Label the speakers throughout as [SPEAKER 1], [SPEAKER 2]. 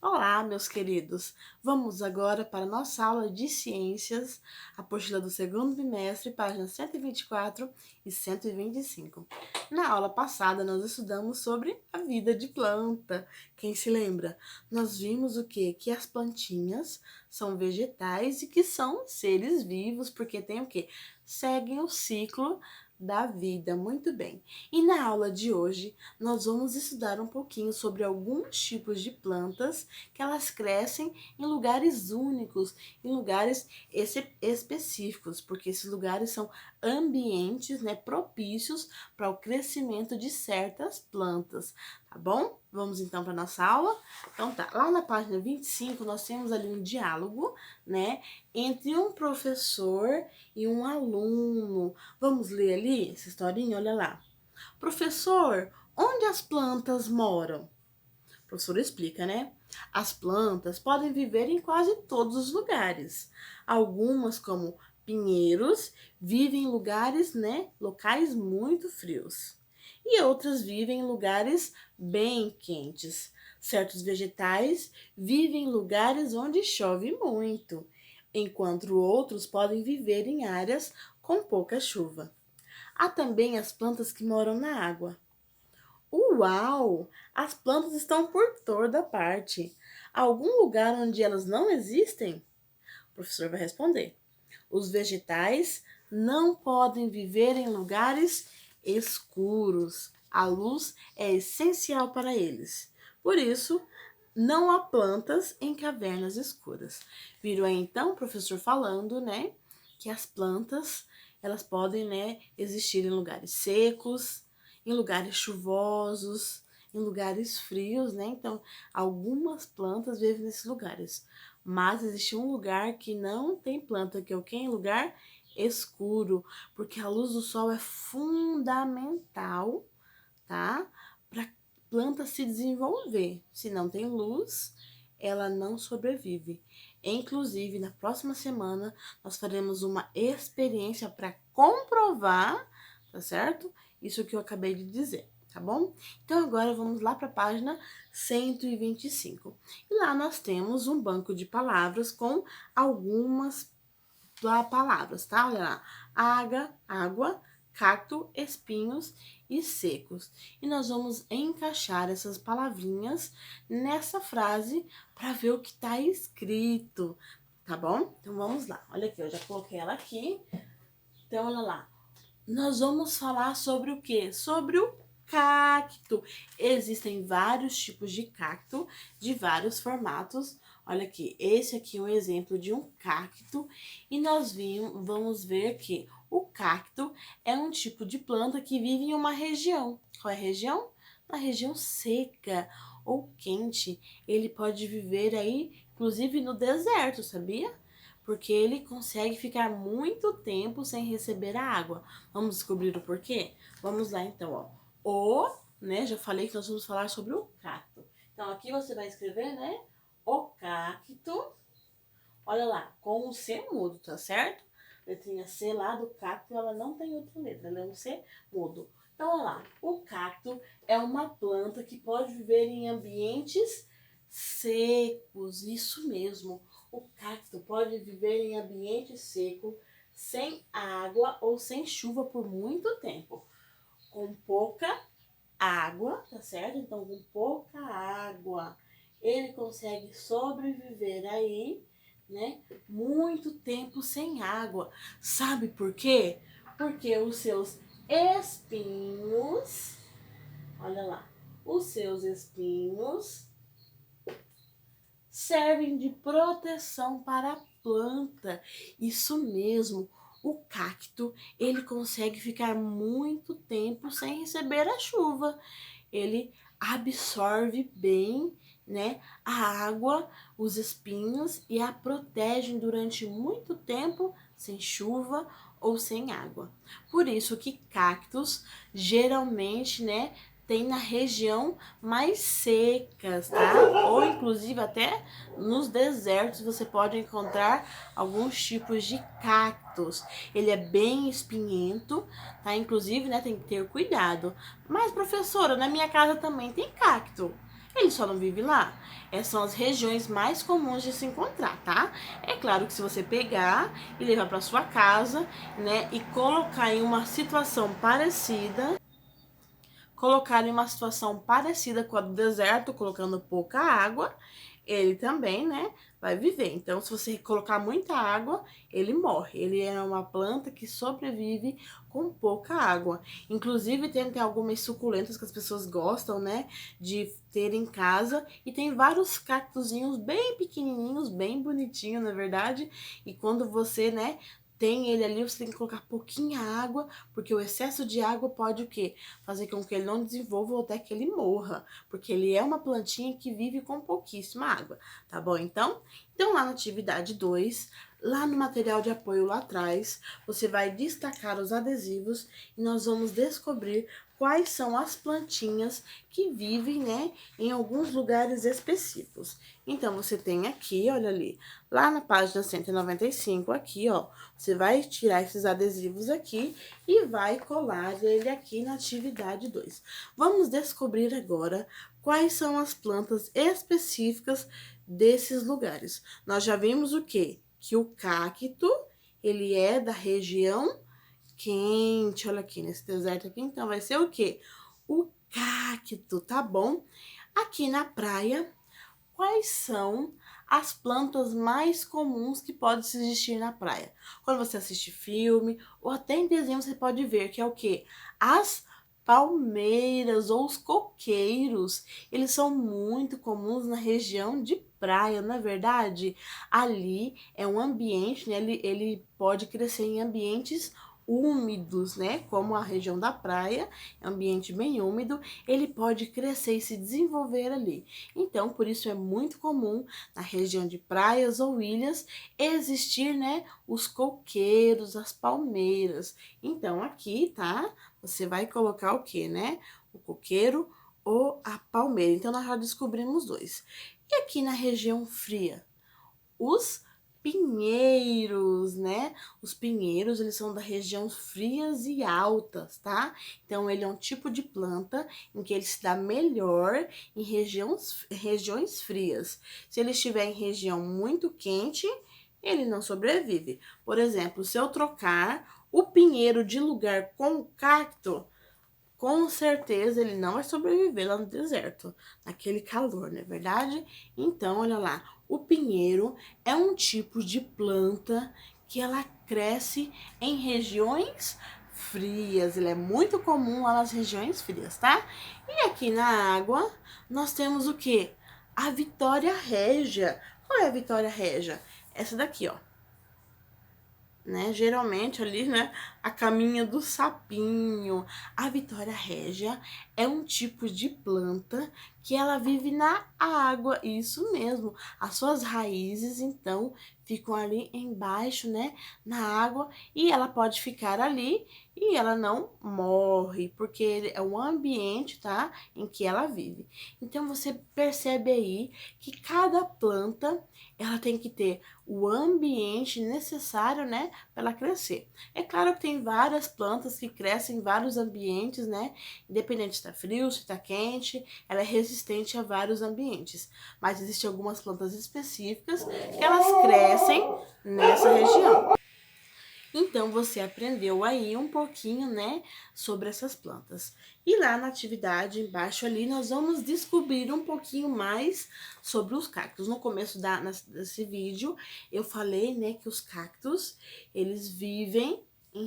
[SPEAKER 1] Olá, meus queridos! Vamos agora para a nossa aula de ciências, apostila do segundo bimestre, páginas 124 e 125. Na aula passada, nós estudamos sobre a vida de planta. Quem se lembra? Nós vimos o quê? Que as plantinhas são vegetais e que são seres vivos, porque tem o quê? Seguem o ciclo da vida. Muito bem. E na aula de hoje, nós vamos estudar um pouquinho sobre alguns tipos de plantas que elas crescem em lugares únicos, em lugares específicos, porque esses lugares são ambientes, né, propícios para o crescimento de certas plantas, tá bom? Vamos então para nossa aula? Então tá, lá na página 25 nós temos ali um diálogo, né, entre um professor e um aluno. Vamos ler ali essa historinha? Olha lá. Professor, onde as plantas moram? O professor explica, né? As plantas podem viver em quase todos os lugares. Algumas, como pinheiros, vivem em lugares, né, locais muito frios. E outras vivem em lugares bem quentes. Certos vegetais vivem em lugares onde chove muito, enquanto outros podem viver em áreas com pouca chuva. Há também as plantas que moram na água. Uau! As plantas estão por toda parte. Algum lugar onde elas não existem? O professor vai responder. Os vegetais não podem viver em lugares escuros. A luz é essencial para eles. Por isso, não há plantas em cavernas escuras. Viram aí então o professor falando, né, que as plantas, elas podem, né, existir em lugares secos, em lugares chuvosos, em lugares frios, né? Então, algumas plantas vivem nesses lugares. Mas existe um lugar que não tem planta, que é o quê? Lugar escuro, porque a luz do sol é fundamental, tá? Para planta se desenvolver. Se não tem luz, ela não sobrevive. Inclusive, na próxima semana, nós faremos uma experiência para comprovar, tá certo? Isso que eu acabei de dizer, tá bom? Então, agora vamos lá para a página 125. E lá nós temos um banco de palavras com algumas palavras, tá? Olha lá. Água, cacto, espinhos e secos. E nós vamos encaixar essas palavrinhas nessa frase para ver o que está escrito, tá bom? Então vamos lá. Olha aqui, eu já coloquei ela aqui. Então olha lá. Nós vamos falar sobre o quê? Sobre o cacto. Existem vários tipos de cacto, de vários formatos. Olha aqui, esse aqui é um exemplo de um cacto e nós vamos ver que o cacto é um tipo de planta que vive em uma região. Qual é a região? Na região seca ou quente. Ele pode viver aí, inclusive no deserto, sabia? Porque ele consegue ficar muito tempo sem receber a água. Vamos descobrir o porquê? Vamos lá então, ó. Né, já falei que nós vamos falar sobre o cacto. Então aqui você vai escrever, né, o cacto. Olha lá, com o C mudo, tá certo? Letrinha C lá do cacto, ela não tem outra letra, ela é um C mudo. Então, olha lá, o cacto é uma planta que pode viver em ambientes secos, isso mesmo. O cacto pode viver em ambiente seco, sem água ou sem chuva por muito tempo, com pouca água, tá certo? Então, com pouca água, ele consegue sobreviver aí, né? Muito tempo sem água. Sabe por quê? Porque os seus espinhos, olha lá, os seus espinhos servem de proteção para a planta. Isso mesmo. O cacto, ele consegue ficar muito tempo sem receber a chuva. Ele absorve bem, né, a água, os espinhos e a protegem durante muito tempo sem chuva ou sem água. Por isso que cactos geralmente, né, tem na região mais secas, tá? Ou inclusive até nos desertos você pode encontrar alguns tipos de cactos. Ele é bem espinhento, tá? Inclusive, né, tem que ter cuidado. Mas professora, na minha casa também tem cacto. Ele só não vive lá. Essas são as regiões mais comuns de se encontrar, tá? É claro que se você pegar e levar para sua casa, né, e colocar em uma situação parecida com a do deserto, colocando pouca água, ele também, né, vai viver. Então, se você colocar muita água, ele morre. Ele é uma planta que sobrevive com pouca água. Inclusive, tem algumas suculentas que as pessoas gostam, né, de ter em casa. E tem vários cactozinhos bem pequenininhos, bem bonitinhos, na verdade. E quando você, né, tem ele ali, você tem que colocar pouquinha água, porque o excesso de água pode o quê? Fazer com que ele não desenvolva ou até que ele morra, porque ele é uma plantinha que vive com pouquíssima água, tá bom? Então lá na atividade 2, lá no material de apoio lá atrás, você vai destacar os adesivos e nós vamos descobrir quais são as plantinhas que vivem, né, em alguns lugares específicos. Então, você tem aqui, olha ali, lá na página 195, aqui, ó, você vai tirar esses adesivos aqui e vai colar ele aqui na atividade 2. Vamos descobrir agora quais são as plantas específicas desses lugares. Nós já vimos o quê? Que o cacto, ele é da região quente, olha aqui, nesse deserto aqui, então vai ser o quê? O cacto, tá bom? Aqui na praia, quais são as plantas mais comuns que podem existir na praia? Quando você assiste filme ou até em desenho você pode ver que é o quê? As palmeiras ou os coqueiros, eles são muito comuns na região de praia, não é verdade? Ali é um ambiente, né? Ele pode crescer em ambientes úmidos, né? Como a região da praia, é um ambiente bem úmido, ele pode crescer e se desenvolver ali. Então, por isso é muito comum na região de praias ou ilhas existir, né, os coqueiros, as palmeiras. Então, aqui, tá? Você vai colocar o que, né? O coqueiro ou a palmeira. Então, nós já descobrimos dois. E aqui na região fria? Os pinheiros, né? Os pinheiros, eles são da região frias e altas, tá? Então, ele é um tipo de planta em que ele se dá melhor em regiões frias. Se ele estiver em região muito quente, ele não sobrevive. Por exemplo, se eu trocar o pinheiro de lugar com o cacto, com certeza ele não vai sobreviver lá no deserto, naquele calor, não é verdade? Então, olha lá, o pinheiro é um tipo de planta que ela cresce em regiões frias, ele é muito comum lá nas regiões frias, tá? E aqui na água, nós temos o que? A Vitória Régia. Qual é a Vitória Régia? Essa daqui, ó, né? Geralmente ali, né, a caminha do sapinho. A Vitória Régia é um tipo de planta que ela vive na água, isso mesmo. As suas raízes, então, ficam ali embaixo, né, na água, e ela pode ficar ali e ela não morre, porque é o ambiente, tá, em que ela vive. Então, você percebe aí que cada planta, ela tem que ter o ambiente necessário, né, para ela crescer. É claro que tem várias plantas que crescem em vários ambientes, né, independente se está frio, se está quente, ela é resistente a vários ambientes. Mas existem algumas plantas específicas que elas crescem nessa região. Então, você aprendeu aí um pouquinho, né, sobre essas plantas. E lá na atividade embaixo ali, nós vamos descobrir um pouquinho mais sobre os cactos. No começo desse vídeo, eu falei, né, que os cactos, eles vivem em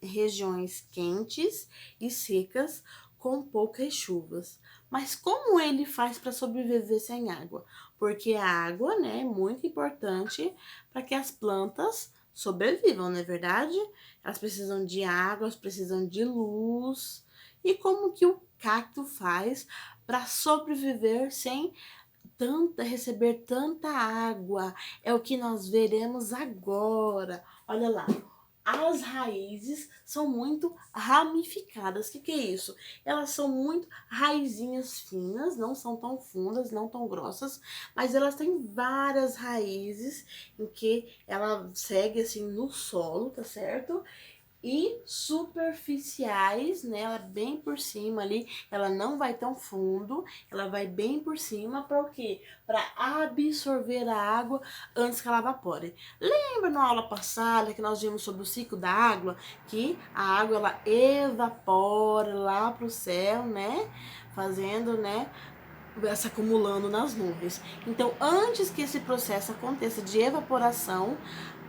[SPEAKER 1] regiões quentes e secas, com poucas chuvas. Mas como ele faz para sobreviver sem água? Porque a água, né, é muito importante para que as plantas sobrevivam, não é verdade? Elas precisam de água, elas precisam de luz. E como que o cacto faz para sobreviver sem receber tanta água? É o que nós veremos agora. Olha lá. As raízes são muito ramificadas. O que é isso? Elas são muito raizinhas finas, não são tão fundas, não tão grossas, mas elas têm várias raízes em que ela segue assim no solo, tá certo? e superficiais, né? Ela é bem por cima ali, ela não vai tão fundo, ela vai bem por cima para o quê? Para absorver a água antes que ela evapore. Lembra na aula passada que nós vimos sobre o ciclo da água, que a água ela evapora lá para o céu, né? Fazendo, né? Se acumulando nas nuvens. Então, antes que esse processo aconteça de evaporação,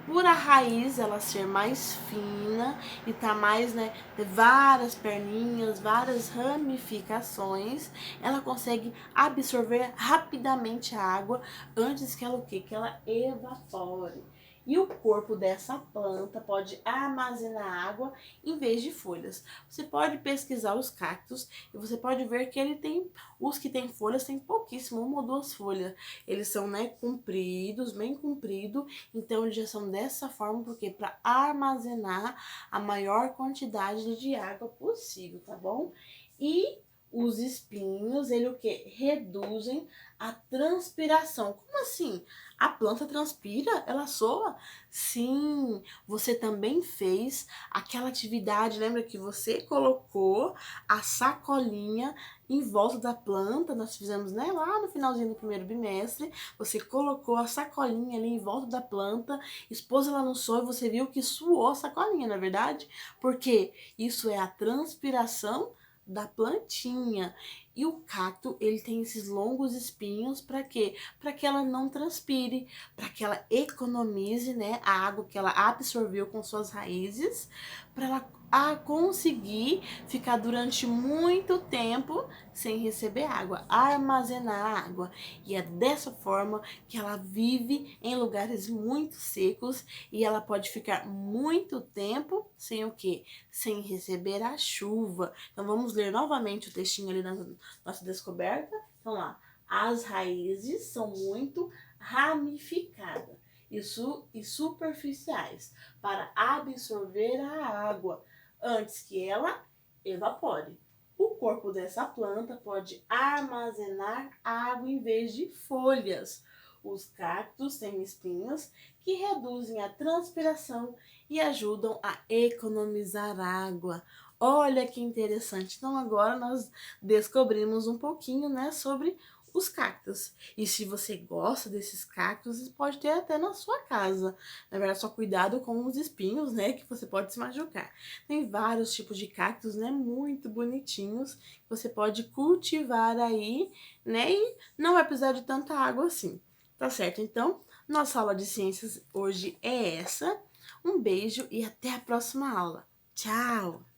[SPEAKER 1] por a raiz ela ser mais fina e tá mais, né, ter várias perninhas, várias ramificações, ela consegue absorver rapidamente a água antes que ela o quê? Que ela evapore. E o corpo dessa planta pode armazenar água em vez de folhas. Você pode pesquisar os cactos e você pode ver que ele tem, os que têm folhas tem pouquíssimo, uma ou duas folhas. Eles são, né, compridos, bem compridos, então eles já são dessa forma porque para armazenar a maior quantidade de água possível, tá bom? E os espinhos, ele o que? Reduzem a transpiração. Como assim? A planta transpira? Ela soa? Sim, você também fez aquela atividade, lembra que você colocou a sacolinha em volta da planta, nós fizemos, né, lá no finalzinho do primeiro bimestre, você colocou a sacolinha ali em volta da planta, expôs ela no sol e você viu que suou a sacolinha, não é verdade? Porque isso é a transpiração da plantinha. E o cacto, ele tem esses longos espinhos para quê? Para que ela não transpire, para que ela economize, né, a água que ela absorveu com suas raízes, para ela conseguir ficar durante muito tempo sem receber água, armazenar água. E é dessa forma que ela vive em lugares muito secos e ela pode ficar muito tempo sem o quê? Sem receber a chuva. Então vamos ler novamente o textinho ali na nossa descoberta. Então lá, as raízes são muito ramificadas e superficiais para absorver a água antes que ela evapore. O corpo dessa planta pode armazenar água em vez de folhas. Os cactos têm espinhos que reduzem a transpiração e ajudam a economizar água. Olha que interessante. Então agora nós descobrimos um pouquinho, né, sobre os cactos. E se você gosta desses cactos, você pode ter até na sua casa. Na verdade, só cuidado com os espinhos, né, que você pode se machucar. Tem vários tipos de cactos, né, muito bonitinhos, que você pode cultivar aí, né, e não vai precisar de tanta água assim. Tá certo? Então, nossa aula de ciências hoje é essa. Um beijo e até a próxima aula. Tchau!